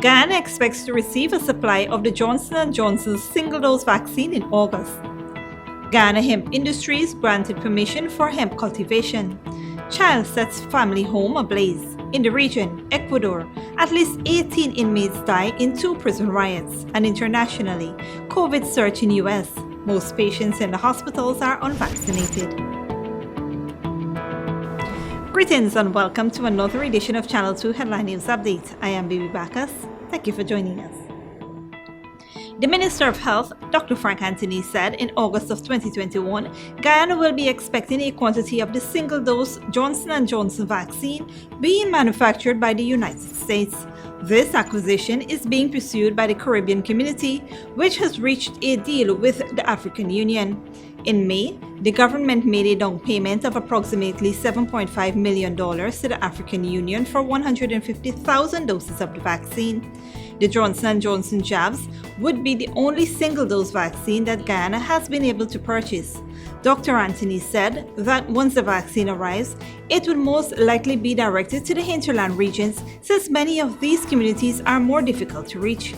Guyana expects to receive a supply of the Johnson & Johnson's single-dose vaccine in August. Guyana Hemp Industries granted permission for hemp cultivation. Child sets family home ablaze. In the region, Ecuador, at least 18 inmates die in 2 prison riots. And internationally, COVID surge in US. Most patients in the hospitals are unvaccinated. Greetings and welcome to another edition of Channel 2 Headline News Update. I am Bibi Bacchus. Thank you for joining us. The Minister of Health, Dr. Frank Anthony, said in August of 2021, Guyana will be expecting a quantity of the single-dose Johnson & Johnson vaccine being manufactured by the United States. This acquisition is being pursued by the Caribbean community, which has reached a deal with the African Union. In May, the government made a down payment of approximately $7.5 million to the African Union for 150,000 doses of the vaccine. The Johnson & Johnson jabs would be the only single-dose vaccine that Guyana has been able to purchase. Dr. Anthony said that once the vaccine arrives, it would most likely be directed to the hinterland regions since many of these communities are more difficult to reach.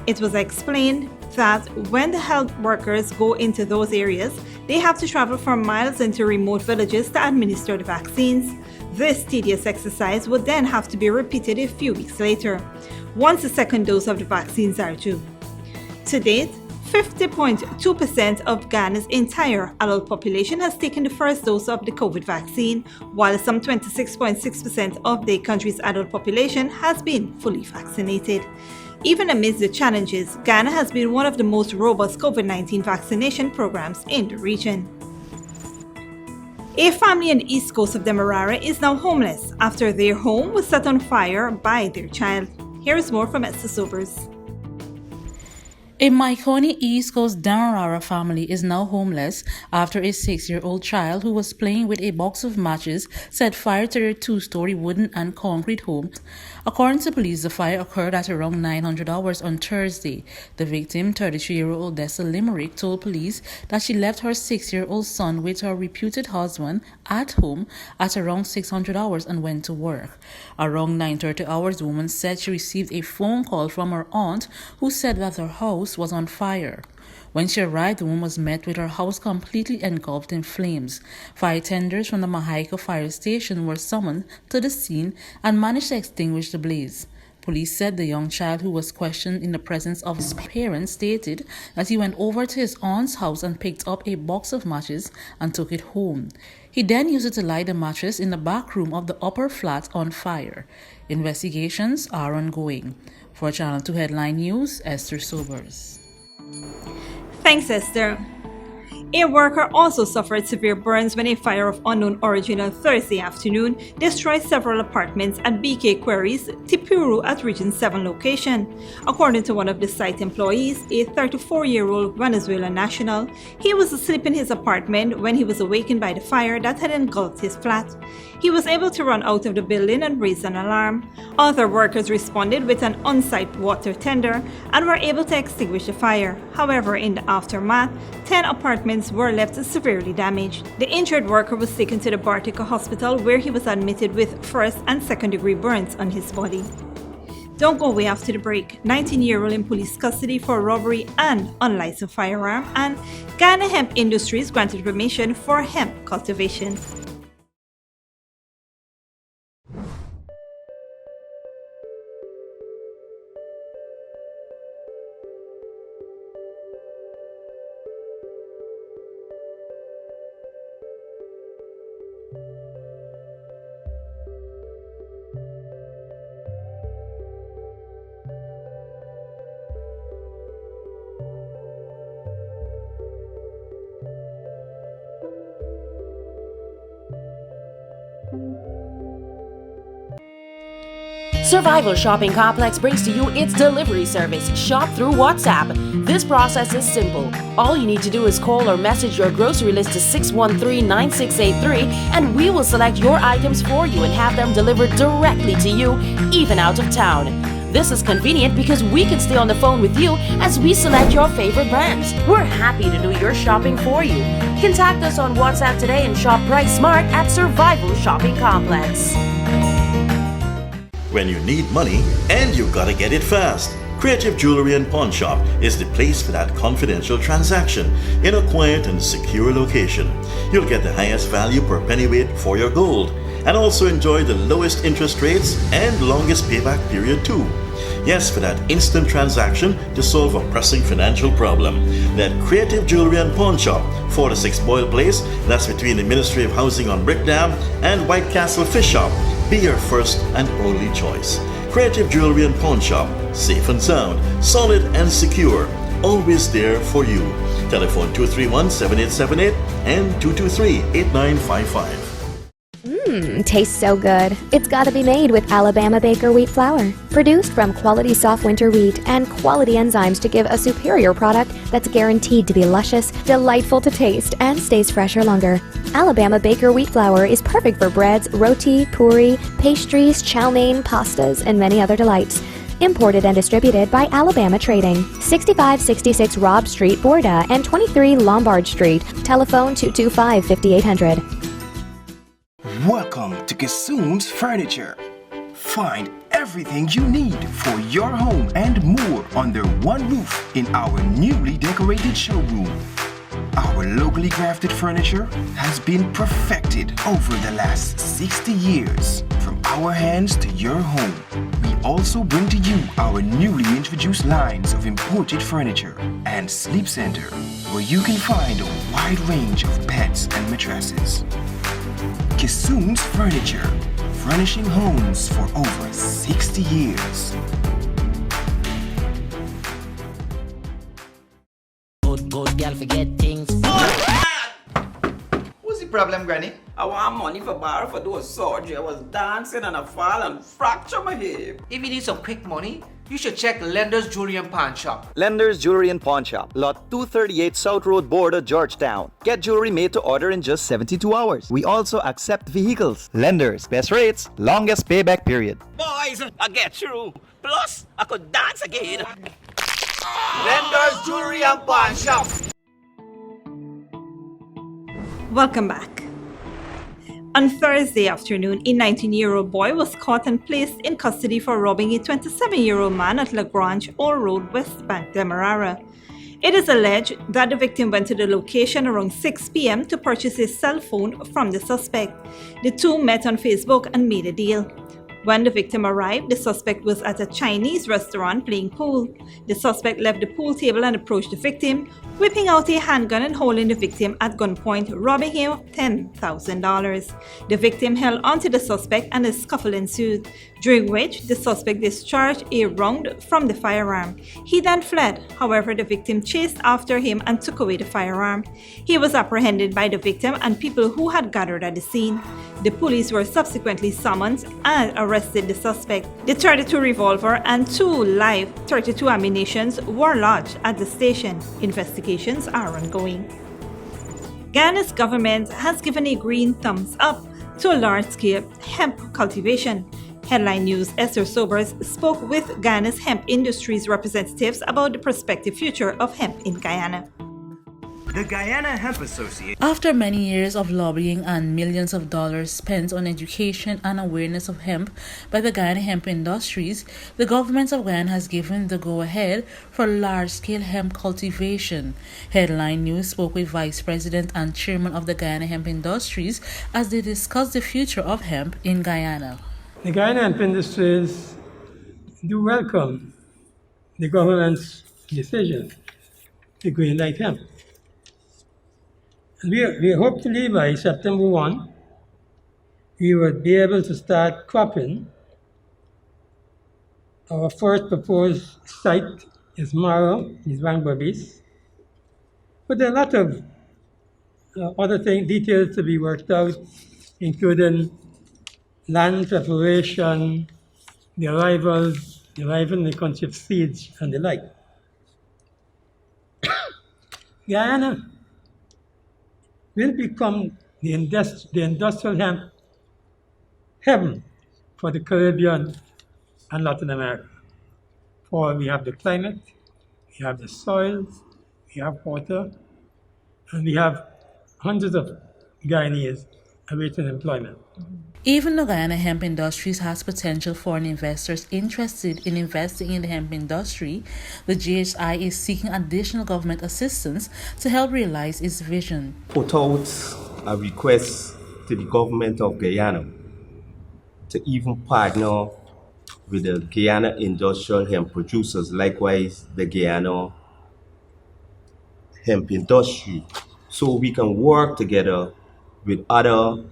It was explained that when the health workers go into those areas, they have to travel for miles into remote villages to administer the vaccines. This tedious exercise would then have to be repeated a few weeks later, once the second dose of the vaccines are due. To date, 50.2% of Guyana's entire adult population has taken the first dose of the COVID vaccine, while some 26.6% of the country's adult population has been fully vaccinated. Even amidst the challenges, Guyana has been one of the most robust COVID-19 vaccination programs in the region. A family on the east coast of Demerara is now homeless after their home was set on fire by their child. Here is more from Esther Sobers. A Maikoni East Coast Demerara family is now homeless after a 6-year-old child who was playing with a box of matches set fire to their 2-story wooden and concrete home. According to police, the fire occurred at around 900 hours on Thursday. The victim, 33-year-old Dessa Limerick, told police that she left her 6-year-old son with her reputed husband at home at around 600 hours and went to work. Around 9:30 hours, the woman said she received a phone call from her aunt who said that her house was on fire. When she arrived, the woman was met with her house completely engulfed in flames. Fire tenders from the Mahaika fire station were summoned to the scene and managed to extinguish the blaze. Police said the young child, who was questioned in the presence of his parents, stated that he went over to his aunt's house and picked up a box of matches and took it home. He then used it to light the mattress in the back room of the upper flat on fire. Investigations are ongoing. For Channel 2 Headline News, Esther Sobers. Thanks, Esther. A worker also suffered severe burns when a fire of unknown origin on Thursday afternoon destroyed several apartments at BK Quarries, Tipuru at Region 7 location. According to one of the site employees, a 34-year-old Venezuelan national, he was asleep in his apartment when he was awakened by the fire that had engulfed his flat. He was able to run out of the building and raise an alarm. Other workers responded with an on-site water tender and were able to extinguish the fire. However, in the aftermath, 10 apartments were left severely damaged. The injured worker was taken to the Bartica Hospital, where he was admitted with first and second-degree burns on his body. Don't go away after the break. 19-year-old in police custody for robbery and unlicensed firearm, and Guyana Hemp Industries granted permission for hemp cultivation. Survival Shopping Complex brings to you its delivery service, Shop Through WhatsApp. This process is simple. All you need to do is call or message your grocery list to 613-9683 and we will select your items for you and have them delivered directly to you, even out of town. This is convenient because we can stay on the phone with you as we select your favorite brands. We're happy to do your shopping for you. Contact us on WhatsApp today and shop price smart at Survival Shopping Complex. When you need money and you gotta get it fast, Creative Jewelry and Pawn Shop is the place for that confidential transaction in a quiet and secure location. You'll get the highest value per pennyweight for your gold and also enjoy the lowest interest rates and longest payback period too. Yes, for that instant transaction to solve a pressing financial problem. That Creative Jewelry and Pawn Shop, 46 Boyle Place, that's between the Ministry of Housing on Brick Dam and White Castle Fish Shop. Be your first and only choice. Creative Jewelry and Pawn Shop, safe and sound, solid and secure, always there for you. Telephone 231-7878 and 223-8955. Tastes so good. It's got to be made with Alabama Baker wheat flour. Produced from quality soft winter wheat and quality enzymes to give a superior product that's guaranteed to be luscious, delightful to taste, and stays fresher longer. Alabama Baker wheat flour is perfect for breads, roti, puri, pastries, chow mein, pastas, and many other delights. Imported and distributed by Alabama Trading. 6566 Robb Street, Borda, and 23 Lombard Street. Telephone 225-5800. Welcome to Kissoon's Furniture. Find everything you need for your home and more under one roof in our newly decorated showroom. Our locally crafted furniture has been perfected over the last 60 years. From our hands to your home. We also bring to you our newly introduced lines of imported furniture and sleep center, where you can find a wide range of beds and mattresses. Kissoon's Furniture, furnishing homes for over 60 years. Good girl forget things. What's the problem, Granny? I want money for borrow for do a surgery. I was dancing and I fall and fracture my hip. If you need some quick money, you should check Lender's Jewelry and Pawn Shop. Lender's Jewelry and Pawn Shop, Lot 238 South Road, Border, Georgetown. Get jewelry made to order in just 72 hours. We also accept vehicles. Lender's, best rates, longest payback period. Boys, I get through. Plus, I could dance again. Lender's Jewelry and Pawn Shop. Welcome back. On Thursday afternoon, a 19-year-old boy was caught and placed in custody for robbing a 27-year-old man at LaGrange Old Road, West Bank, Demerara. It is alleged that the victim went to the location around 6 p.m. to purchase a cell phone from the suspect. The two met on Facebook and made a deal. When the victim arrived, the suspect was at a Chinese restaurant playing pool. The suspect left the pool table and approached the victim, whipping out a handgun and holding the victim at gunpoint, robbing him of $10,000. The victim held onto the suspect and a scuffle ensued, during which the suspect discharged a round from the firearm. He then fled. However, the victim chased after him and took away the firearm. He was apprehended by the victim and people who had gathered at the scene. The police were subsequently summoned and arrested the suspect. The .32 revolver and 2 live .32 ammunitions were lodged at the station. Investigations are ongoing. Guyana's government has given a green thumbs up to large-scale hemp cultivation. Headline News' Esther Sobers spoke with Guyana's hemp industry's representatives about the prospective future of hemp in Guyana. The Guyana Hemp Association. After many years of lobbying and millions of dollars spent on education and awareness of hemp by the Guyana hemp industries, the government of Guyana has given the go-ahead for large-scale hemp cultivation. Headline News spoke with Vice President and Chairman of the Guyana hemp industries as they discussed the future of hemp in Guyana. The Guyana hemp industries do welcome the government's decision to greenlight hemp. We hopefully by September 1, we would be able to start cropping. Our first proposed site is Maro, is Wangbabis. But there are a lot of other details to be worked out, including land preparation, the arrival in the country of seeds, and the like. Guyana will become the industrial hemp heaven for the Caribbean and Latin America. For we have the climate, we have the soils, we have water, and we have hundreds of Guyanese awaiting employment. Even though Guyana hemp industries has potential foreign investors interested in investing in the hemp industry, the GHI is seeking additional government assistance to help realize its vision. Put out a request to the government of Guyana to even partner with the Guyana industrial hemp producers, likewise the Guyana hemp industry, so we can work together with other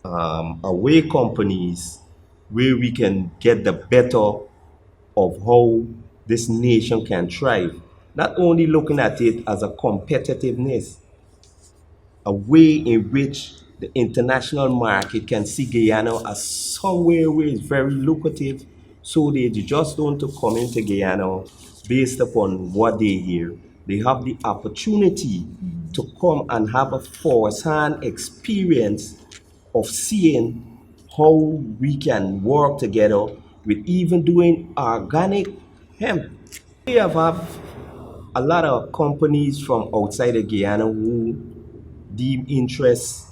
away companies where we can get the better of how this nation can thrive. Not only looking at it as a competitiveness, a way in which the international market can see Guyana as somewhere where it's very lucrative, so they just don't to come into Guyana based upon what they hear. They have the opportunity to come and have a first-hand experience of seeing how we can work together with even doing organic hemp. We have a lot of companies from outside of Guyana who deem interest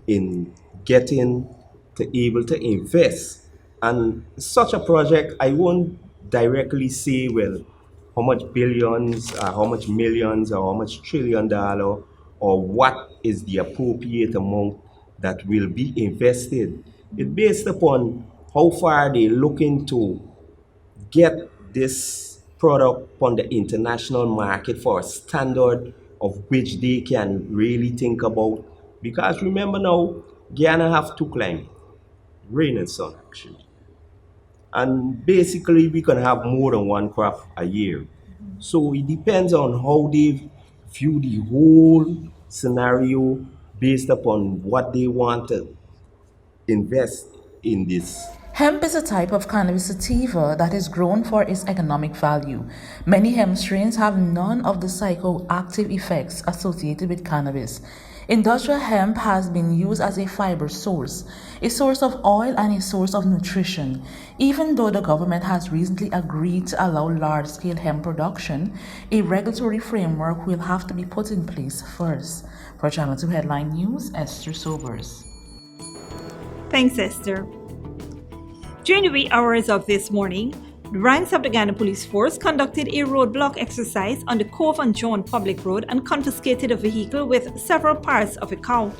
in getting to able to invest. And such a project, I won't directly say, well, how much billions, or how much millions, or how much $1 trillion, or what is the appropriate amount that will be invested. It's based upon how far they're looking to get this product on the international market for a standard of which they can really think about. Because remember now, Guyana have two climates, rain and sun actually. And basically we can have more than one crop a year. So it depends on how they view the whole scenario based upon what they want to invest in this. Hemp is a type of cannabis sativa that is grown for its economic value. Many hemp strains have none of the psychoactive effects associated with cannabis. Industrial hemp has been used as a fiber source, a source of oil, and a source of nutrition. Even though the government has recently agreed to allow large-scale hemp production, a regulatory framework will have to be put in place first. For Channel 2 Headline News, Esther Sobers. Thanks, Esther. During the wee hours of this morning, the ranks of the Guyana Police Force conducted a roadblock exercise on the Cove and John public road and confiscated a vehicle with several parts of a cow.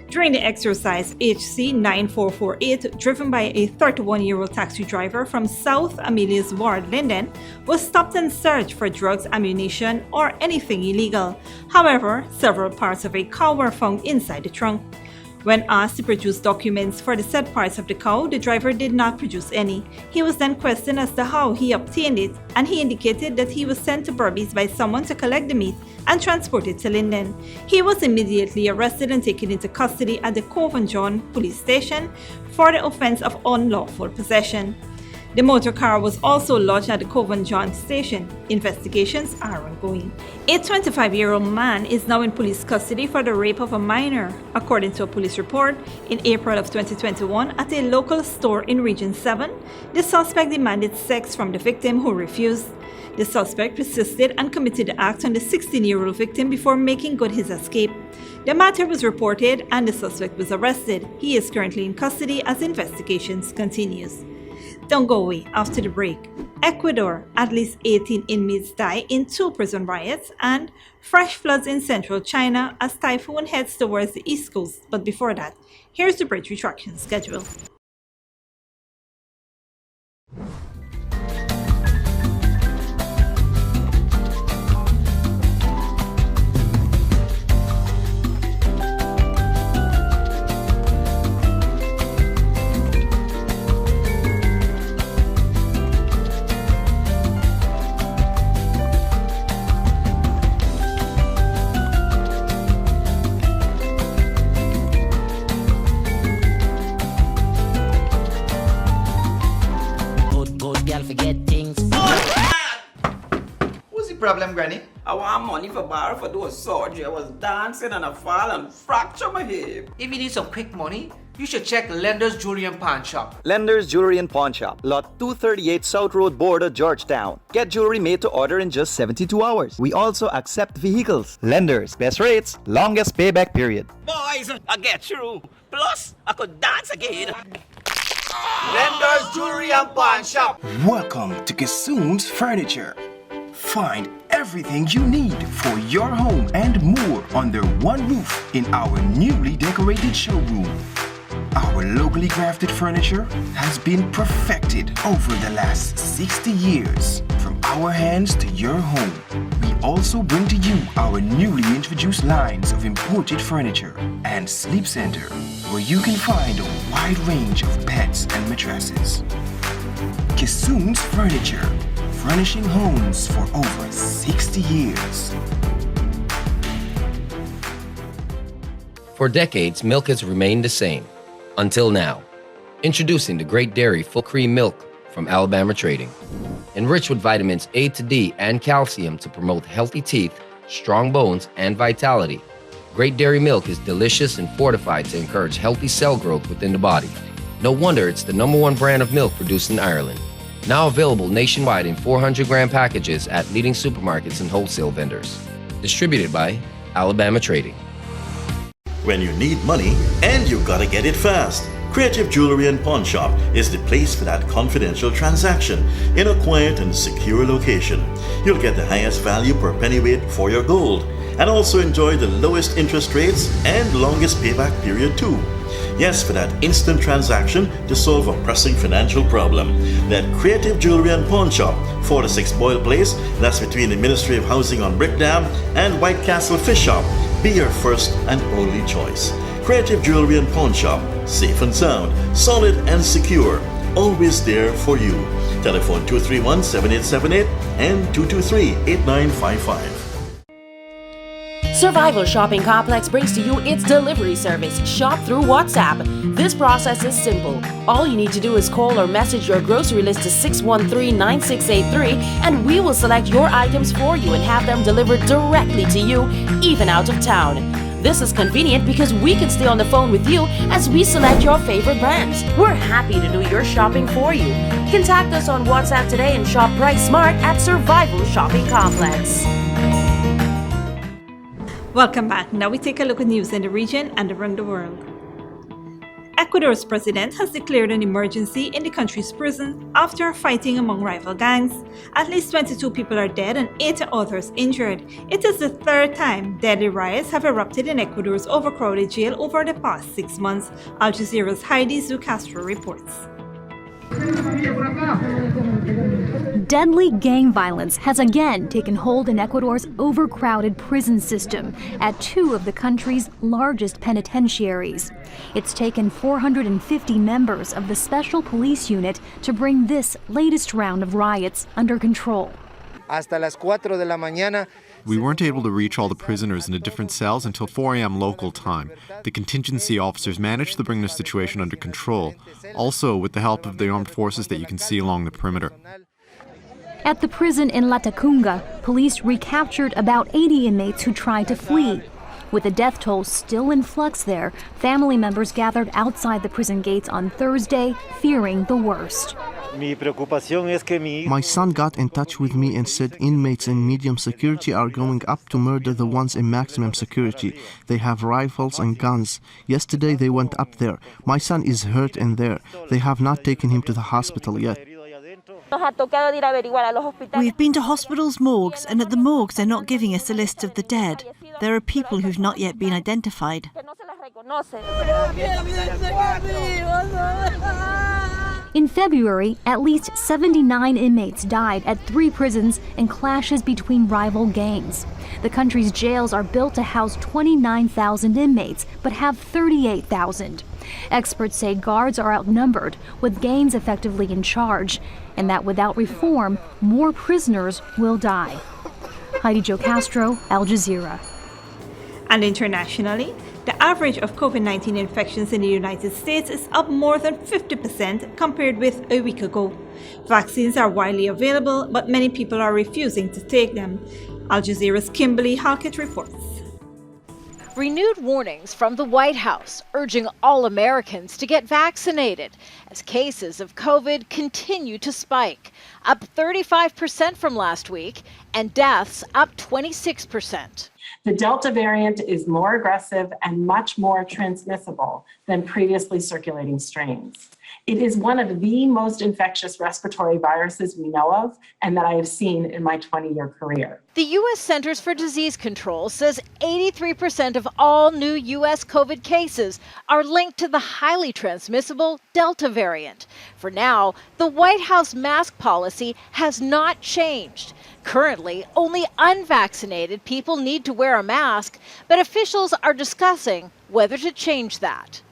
During the exercise, HC 9448, driven by a 31-year-old taxi driver from South Amelia's Ward, Linden, was stopped and searched for drugs, ammunition, or anything illegal. However, several parts of a cow were found inside the trunk. When asked to produce documents for the said parts of the cow, the driver did not produce any. He was then questioned as to how he obtained it, and he indicated that he was sent to Berbice by someone to collect the meat and transport it to Linden. He was immediately arrested and taken into custody at the Cove and John police station for the offense of unlawful possession. The motor car was also lodged at the Cove and John station. Investigations are ongoing. A 25-year-old man is now in police custody for the rape of a minor. According to a police report, in April of 2021, at a local store in Region 7, the suspect demanded sex from the victim, who refused. The suspect persisted and committed the act on the 16-year-old victim before making good his escape. The matter was reported and the suspect was arrested. He is currently in custody as investigations continues. Don't go away. After the break, Ecuador, at least 18 inmates die in 2 prison riots, and fresh floods in central China as typhoon heads towards the east coast. But before that, here's the bridge retraction schedule. Problem, Granny? I want money for borrow for do a surgery. I was dancing and I fall and fracture my hip. If you need some quick money, you should check Lender's Jewelry and Pawn Shop. Lender's Jewelry and Pawn Shop, Lot 238 South Road Border, Georgetown. Get jewelry made to order in just 72 hours. We also accept vehicles. Lenders, best rates, longest payback period. Boys, I get through. Plus, I could dance again. Lender's Jewelry and Pawn Shop. Welcome to Kissoon's Furniture. Find everything you need for your home and more under one roof in our newly decorated showroom. Our locally crafted furniture has been perfected over the last 60 years. From our hands to your home, we also bring to you our newly introduced lines of imported furniture and sleep center, where you can find a wide range of beds and mattresses. Kissoon's Furniture, furnishing homes for over 60 years. For decades, milk has remained the same. Until now. Introducing the Great Dairy Full Cream Milk from Alabama Trading. Enriched with vitamins A to D and calcium to promote healthy teeth, strong bones, and vitality. Great Dairy Milk is delicious and fortified to encourage healthy cell growth within the body. No wonder it's the #1 brand of milk produced in Ireland. Now available nationwide in 400-gram packages at leading supermarkets and wholesale vendors. Distributed by Alabama Trading. When you need money and you gotta get it fast, Creative Jewelry and Pawn Shop is the place for that confidential transaction in a quiet and secure location. You'll get the highest value per pennyweight for your gold and also enjoy the lowest interest rates and longest payback period too. Yes, for that instant transaction to solve a pressing financial problem. That Creative Jewelry and Pawn Shop, 4-6 Boyle Place, that's between the Ministry of Housing on Brick Dam and White Castle Fish Shop. Be your first and only choice. Creative Jewelry and Pawn Shop, safe and sound, solid and secure, always there for you. Telephone 231-7878 and 223-8955. Survival Shopping Complex brings to you its delivery service, Shop Through WhatsApp. This process is simple. All you need to do is call or message your grocery list to 613-9683 and we will select your items for you and have them delivered directly to you, even out of town. This is convenient because we can stay on the phone with you as we select your favorite brands. We're happy to do your shopping for you. Contact us on WhatsApp today and shop Price Smart at Survival Shopping Complex. Welcome back. Now we take a look at news in the region and around the world. Ecuador's president has declared an emergency in the country's prison after fighting among rival gangs. At least 22 people are dead and 8 others injured. It is the third time deadly riots have erupted in Ecuador's overcrowded jail over the past 6 months. Al Jazeera's Heidi Zucastro reports. Deadly gang violence has again taken hold in Ecuador's overcrowded prison system at 2 of the country's largest penitentiaries. It's taken 450 members of the Special Police Unit to bring this latest round of riots under control. Hasta las 4 de la mañana. We weren't able to reach all the prisoners in the different cells until 4 a.m. local time. The contingency officers managed to bring the situation under control, also with the help of the armed forces that you can see along the perimeter. At the prison in Latacunga, police recaptured about 80 inmates who tried to flee. With the death toll still in flux there, family members gathered outside the prison gates on Thursday, fearing the worst. My son got in touch with me and said inmates in medium security are going up to murder the ones in maximum security. They have rifles and guns. Yesterday they went up there. My son is hurt in there. They have not taken him to the hospital yet. We've been to hospitals' morgues, and at the morgues they're not giving us a list of the dead. There are people who've not yet been identified. In February, at least 79 inmates died at 3 prisons in clashes between rival gangs. The country's jails are built to house 29,000 inmates, but have 38,000. Experts say guards are outnumbered, with gangs effectively in charge, and that without reform, more prisoners will die. Heidi Jo Castro, Al Jazeera. And internationally, the average of COVID-19 infections in the United States is up more than 50% compared with a week ago. Vaccines are widely available, but many people are refusing to take them. Al Jazeera's Kimberly Halkett reports. Renewed warnings from the White House urging all Americans to get vaccinated as cases of COVID continue to spike, up 35% from last week, and deaths up 26%. The Delta variant is more aggressive and much more transmissible than previously circulating strains. It is one of the most infectious respiratory viruses we know of and that I have seen in my 20-year career. The U.S. Centers for Disease Control says 83% of all new U.S. COVID cases are linked to the highly transmissible Delta variant. For now, the White House mask policy has not changed. Currently, only unvaccinated people need to wear a mask, but officials are discussing whether to change that.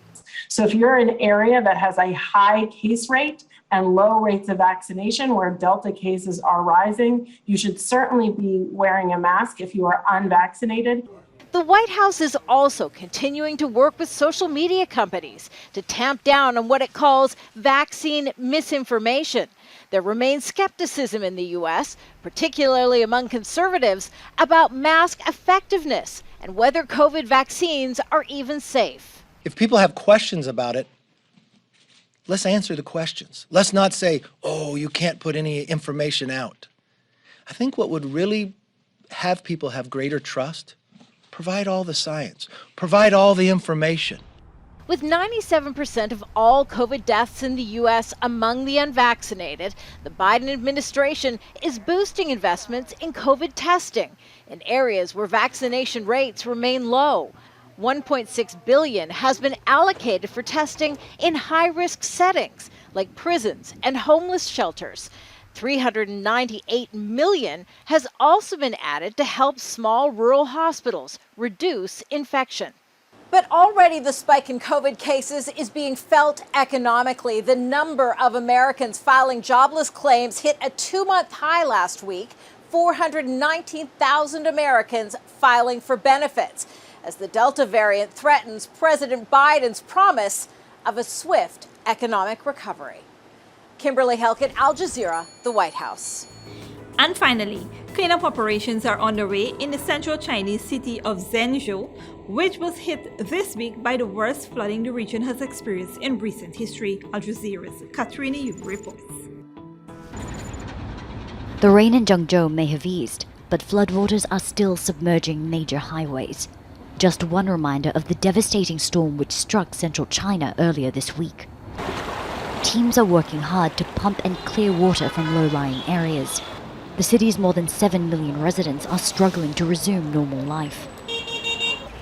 So if you're in an area that has a high case rate and low rates of vaccination where Delta cases are rising, you should certainly be wearing a mask if you are unvaccinated. The White House is also continuing to work with social media companies to tamp down on what it calls vaccine misinformation. There remains skepticism in the U.S., particularly among conservatives, about mask effectiveness and whether COVID vaccines are even safe. If people have questions about it, let's answer the questions. Let's not say, oh, you can't put any information out. I think what would really have people have greater trust, provide all the science, provide all the information. With 97% of all COVID deaths in the U.S. among the unvaccinated, the Biden administration is boosting investments in COVID testing in areas where vaccination rates remain low. $1.6 billion has been allocated for testing in high-risk settings like prisons and homeless shelters. $398 million has also been added to help small rural hospitals reduce infection. But already the spike in COVID cases is being felt economically. The number of Americans filing jobless claims hit a 2-month high last week, 419,000 Americans filing for benefits, as the Delta variant threatens President Biden's promise of a swift economic recovery. Kimberly Helkett, Al Jazeera, the White House. And finally, cleanup operations are underway in the central Chinese city of Zhengzhou, which was hit this week by the worst flooding the region has experienced in recent history. Al Jazeera's Katrina Yu reports. The rain in Zhengzhou may have eased, but floodwaters are still submerging major highways. Just one reminder of the devastating storm which struck central China earlier this week. Teams are working hard to pump and clear water from low-lying areas. The city's more than 7 million residents are struggling to resume normal life.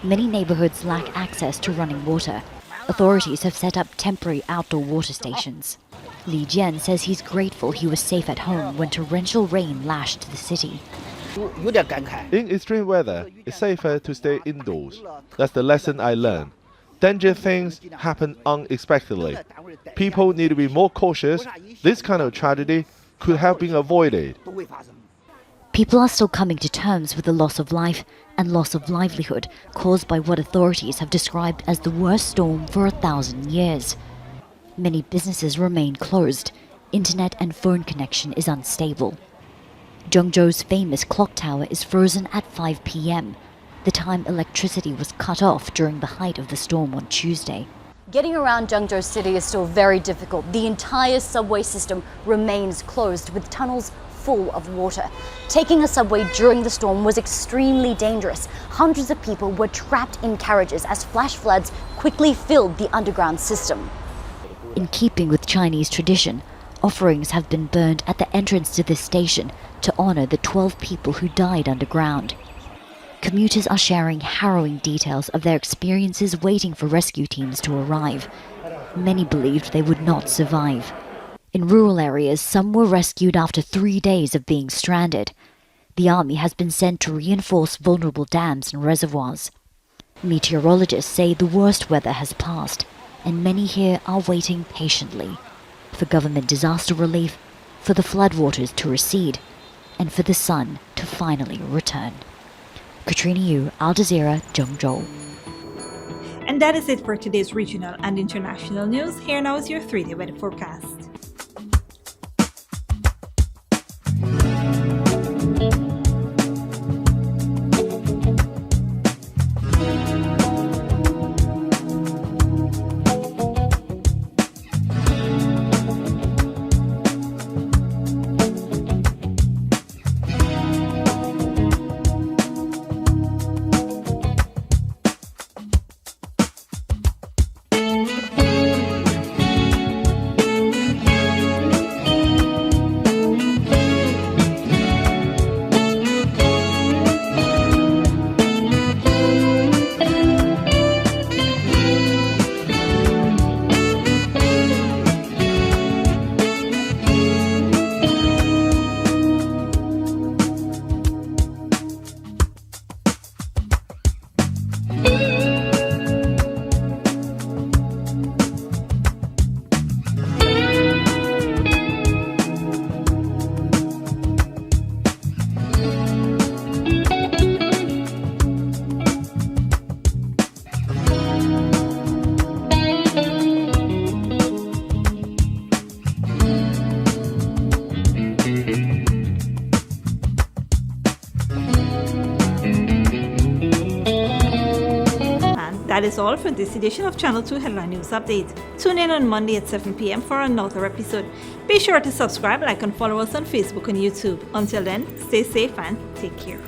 Many neighborhoods lack access to running water. Authorities have set up temporary outdoor water stations. Li Jian says he's grateful he was safe at home when torrential rain lashed the city. In extreme weather, it's safer to stay indoors. That's the lesson I learned. Dangerous things happen unexpectedly. People need to be more cautious. This kind of tragedy could have been avoided. People are still coming to terms with the loss of life and loss of livelihood caused by what authorities have described as the worst storm for 1,000 years. Many businesses remain closed. Internet and phone connection is unstable. Zhengzhou's famous clock tower is frozen at 5 p.m., the time electricity was cut off during the height of the storm on Tuesday. Getting around Zhengzhou City is still very difficult. The entire subway system remains closed with tunnels full of water. Taking a subway during the storm was extremely dangerous. Hundreds of people were trapped in carriages as flash floods quickly filled the underground system. In keeping with Chinese tradition, offerings have been burned at the entrance to this station to honor the 12 people who died underground. Commuters are sharing harrowing details of their experiences waiting for rescue teams to arrive. Many believed they would not survive. In rural areas, some were rescued after 3 days of being stranded. The army has been sent to reinforce vulnerable dams and reservoirs. Meteorologists say the worst weather has passed, and many here are waiting patiently for government disaster relief, for the floodwaters to recede, and for the sun to finally return. Katrina Yu, Al Jazeera, Zhengzhou. And that is it for today's regional and international news. Here now is your 3-day weather forecast. That is all for this edition of Channel 2 Headline News Update. Tune in on Monday at 7 p.m. for another episode. Be sure to subscribe, like, and follow us on Facebook and YouTube. Until then, stay safe and take care.